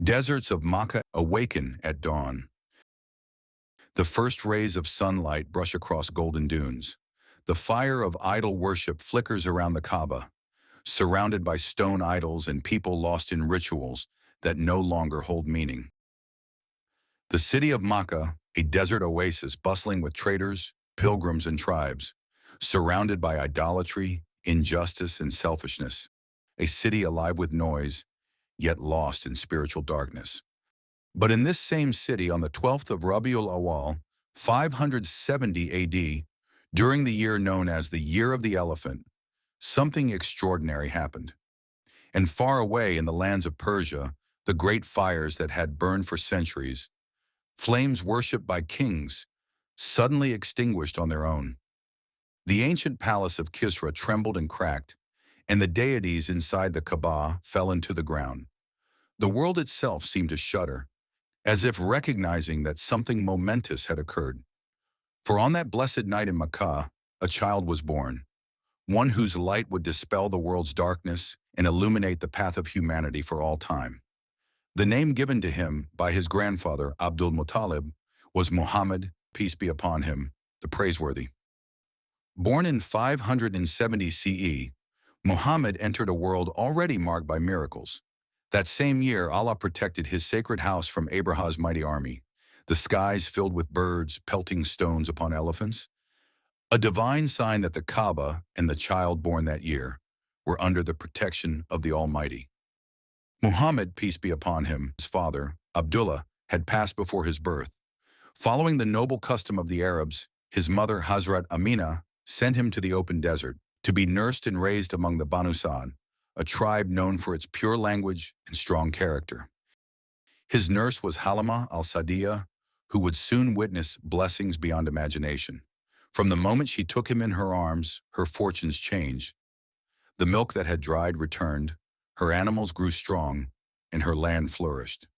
Deserts of Makkah awaken at dawn. The first rays of sunlight brush across golden dunes. The fire of idol worship flickers around the Kaaba, surrounded by stone idols and people lost in rituals that no longer hold meaning. The city of Makkah, a desert oasis bustling with traders, pilgrims, and tribes, surrounded by idolatry, injustice, and selfishness. A city alive with noise, yet lost in spiritual darkness. But in this same city, on the 12th of Rabiul Awal, 570 AD, during the year known as the Year of the Elephant, something extraordinary happened. And far away in the lands of Persia, the great fires that had burned for centuries, flames worshipped by kings, suddenly extinguished on their own. The ancient palace of Kisra trembled and cracked, and the deities inside the Kaaba fell into the ground. The world itself seemed to shudder, as if recognizing that something momentous had occurred. For on that blessed night in Makkah, a child was born, one whose light would dispel the world's darkness and illuminate the path of humanity for all time. The name given to him by his grandfather, Abdul Muttalib, was Muhammad, peace be upon him, the praiseworthy. Born in 570 CE, Muhammad entered a world already marked by miracles. That same year, Allah protected his sacred house from Abraham's mighty army, the skies filled with birds pelting stones upon elephants, a divine sign that the Kaaba and the child born that year were under the protection of the Almighty. Muhammad, peace be upon him, his father, Abdullah, had passed before his birth. Following the noble custom of the Arabs, his mother Hazrat Amina sent him to the open desert to be nursed and raised among the Banu Sa'd, a tribe known for its pure language and strong character. His nurse was Halima al-Sa'diyah, who would soon witness blessings beyond imagination. From the moment she took him in her arms, her fortunes changed. The milk that had dried returned, her animals grew strong, and her land flourished.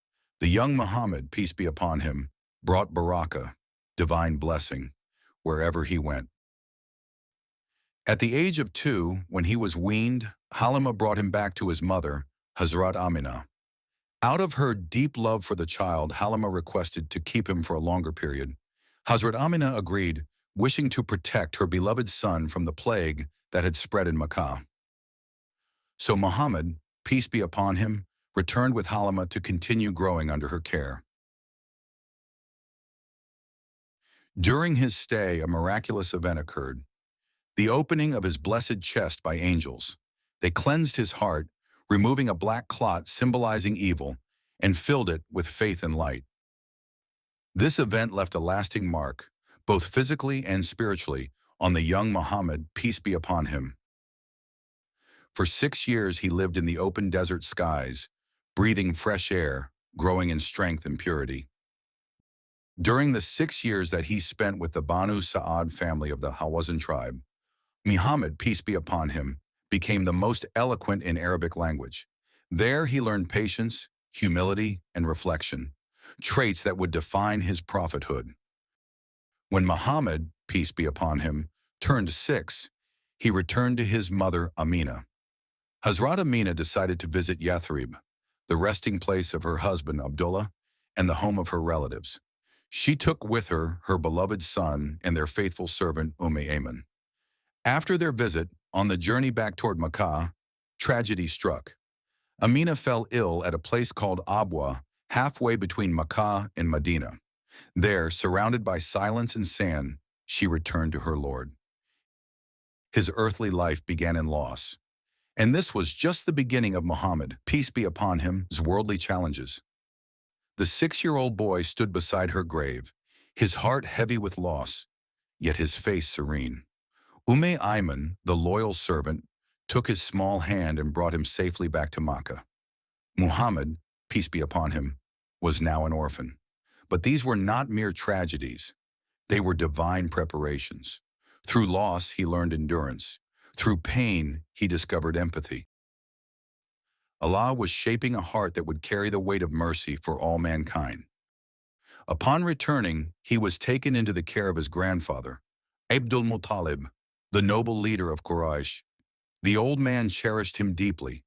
The young Muhammad, peace be upon him, brought barakah, divine blessing, wherever he went. At the age of 2, when he was weaned, Halima brought him back to his mother, Hazrat Amina. Out of her deep love for the child, Halima requested to keep him for a longer period. Hazrat Amina agreed, wishing to protect her beloved son from the plague that had spread in Makkah. So Muhammad, peace be upon him, returned with Halima to continue growing under her care. During his stay, a miraculous event occurred. The opening of his blessed chest by angels. They cleansed his heart, removing a black clot symbolizing evil, and filled it with faith and light. This event left a lasting mark, both physically and spiritually, on the young Muhammad, peace be upon him. For 6 years he lived in the open desert skies, breathing fresh air, growing in strength and purity. During the 6 years that he spent with the Banu Sa'd family of the Hawazin tribe, Muhammad, peace be upon him, became the most eloquent in Arabic language. There he learned patience, humility, and reflection, traits that would define his prophethood. When Muhammad, peace be upon him, turned 6, he returned to his mother Amina. Hazrat Amina decided to visit Yathrib, the resting place of her husband Abdullah and the home of her relatives. She took with her her beloved son and their faithful servant Ayman. After their visit, on the journey back toward Makkah, tragedy struck. Amina fell ill at a place called Abwa, halfway between Makkah and Medina. There, surrounded by silence and sand, she returned to her Lord. His earthly life began in loss. And this was just the beginning of Muhammad, peace be upon him's worldly challenges. The 6-year-old boy stood beside her grave, his heart heavy with loss, yet his face serene. Ayman, the loyal servant, took his small hand and brought him safely back to Makkah. Muhammad, peace be upon him, was now an orphan. But these were not mere tragedies. They were divine preparations. Through loss, he learned endurance. Through pain, he discovered empathy. Allah was shaping a heart that would carry the weight of mercy for all mankind. Upon returning, he was taken into the care of his grandfather, Abdul Muttalib, the noble leader of Quraysh. The old man cherished him deeply.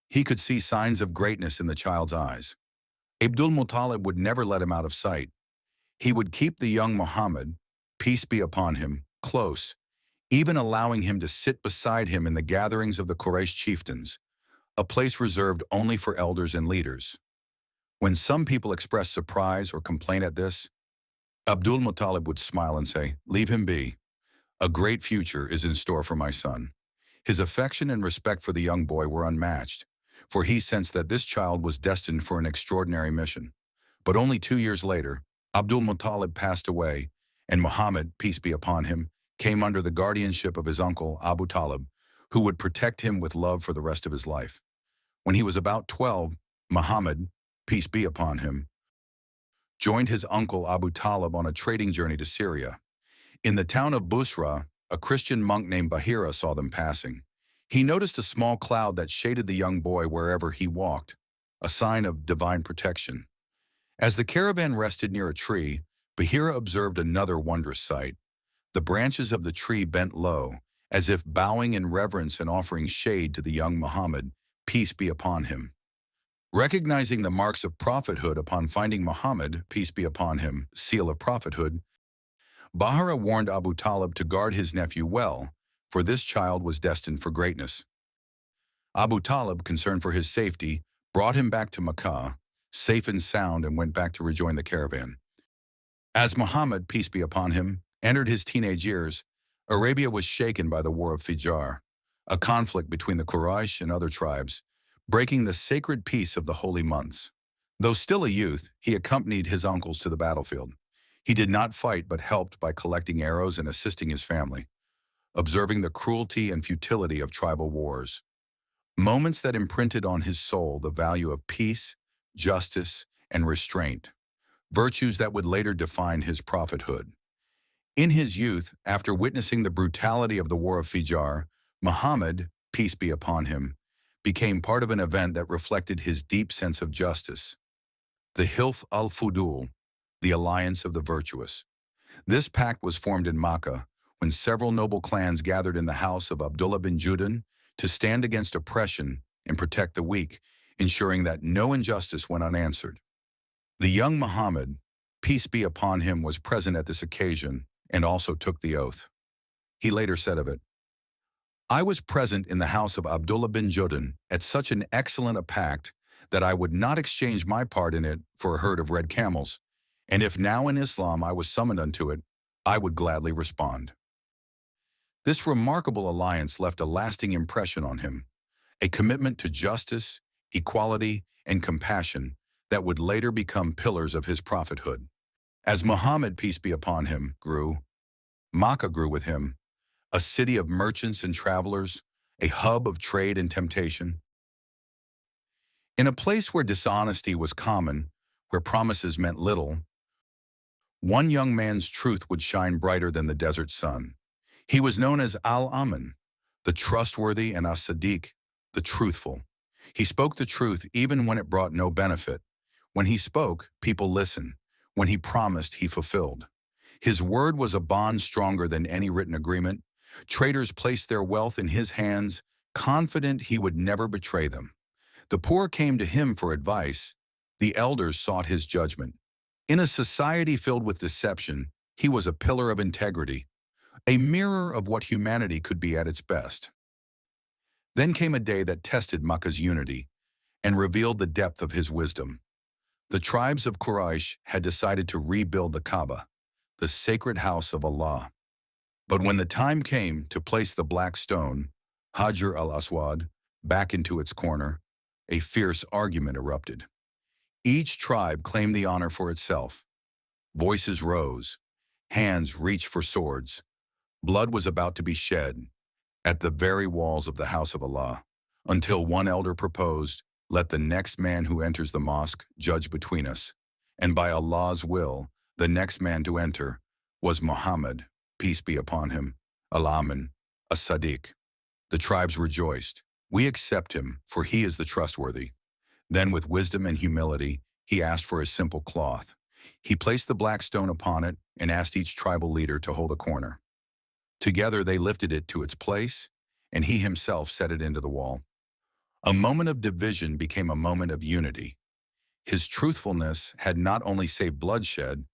He could see signs of greatness in the child's eyes. Abdul Muttalib would never let him out of sight. He would keep the young Muhammad, peace be upon him, close, even allowing him to sit beside him in the gatherings of the Quraysh chieftains, a place reserved only for elders and leaders. When some people expressed surprise or complaint at this, Abdul Muttalib would smile and say, "Leave him be. A great future is in store for my son." His affection and respect for the young boy were unmatched, for he sensed that this child was destined for an extraordinary mission. But only 2 years later, Abdul Muttalib passed away, and Muhammad, peace be upon him, came under the guardianship of his uncle Abu Talib, who would protect him with love for the rest of his life. When he was about 12, Muhammad, peace be upon him, joined his uncle Abu Talib on a trading journey to Syria. In the town of Busra, a Christian monk named Bahira saw them passing. He noticed a small cloud that shaded the young boy wherever he walked, a sign of divine protection. As the caravan rested near a tree, Bahira observed another wondrous sight. The branches of the tree bent low, as if bowing in reverence and offering shade to the young Muhammad, peace be upon him. Recognizing the marks of prophethood upon finding Muhammad, peace be upon him, seal of prophethood, Bahira warned Abu Talib to guard his nephew well, for this child was destined for greatness. Abu Talib, concerned for his safety, brought him back to Makkah, safe and sound, and went back to rejoin the caravan. As Muhammad, peace be upon him, entered his teenage years, Arabia was shaken by the War of Fijar, a conflict between the Quraysh and other tribes, breaking the sacred peace of the holy months. Though still a youth, he accompanied his uncles to the battlefield. He did not fight but helped by collecting arrows and assisting his family, observing the cruelty and futility of tribal wars. Moments that imprinted on his soul the value of peace, justice, and restraint, virtues that would later define his prophethood. In his youth, after witnessing the brutality of the War of Fijar, Muhammad, peace be upon him, became part of an event that reflected his deep sense of justice. The Hilf al-Fudul, the Alliance of the Virtuous. This pact was formed in Makkah when several noble clans gathered in the house of Abdullah bin Judan to stand against oppression and protect the weak, ensuring that no injustice went unanswered. The young Muhammad, peace be upon him, was present at this occasion and also took the oath. He later said of it, "I was present in the house of Abdullah bin Judan at such an excellent a pact that I would not exchange my part in it for a herd of red camels, and if now in Islam I was summoned unto it, I would gladly respond." This remarkable alliance left a lasting impression on him, a commitment to justice, equality, and compassion that would later become pillars of his prophethood. As Muhammad, peace be upon him, grew, Makkah grew with him, a city of merchants and travelers, a hub of trade and temptation. In a place where dishonesty was common, where promises meant little, one young man's truth would shine brighter than the desert sun. He was known as Al-Amin, the trustworthy, and As-Sadiq, the truthful. He spoke the truth even when it brought no benefit. When he spoke, people listened. When he promised, he fulfilled. His word was a bond stronger than any written agreement. Traders placed their wealth in his hands, confident he would never betray them. The poor came to him for advice. The elders sought his judgment. In a society filled with deception, he was a pillar of integrity, a mirror of what humanity could be at its best. Then came a day that tested Makkah's unity and revealed the depth of his wisdom. The tribes of Quraysh had decided to rebuild the Kaaba, the sacred house of Allah. But when the time came to place the black stone, Hajar al-Aswad, back into its corner, a fierce argument erupted. Each tribe claimed the honor for itself. Voices rose. Hands reached for swords. Blood was about to be shed at the very walls of the house of Allah, until one elder proposed, "Let the next man who enters the mosque judge between us." And by Allah's will, the next man to enter was Muhammad, peace be upon him, Al-Amin, As-Sadiq. The tribes rejoiced. "We accept him, for he is the trustworthy." Then with wisdom and humility, he asked for a simple cloth. He placed the black stone upon it and asked each tribal leader to hold a corner. Together they lifted it to its place, and he himself set it into the wall. A moment of division became a moment of unity. His truthfulness had not only saved bloodshed,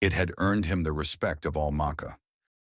it had earned him the respect of all Makkah.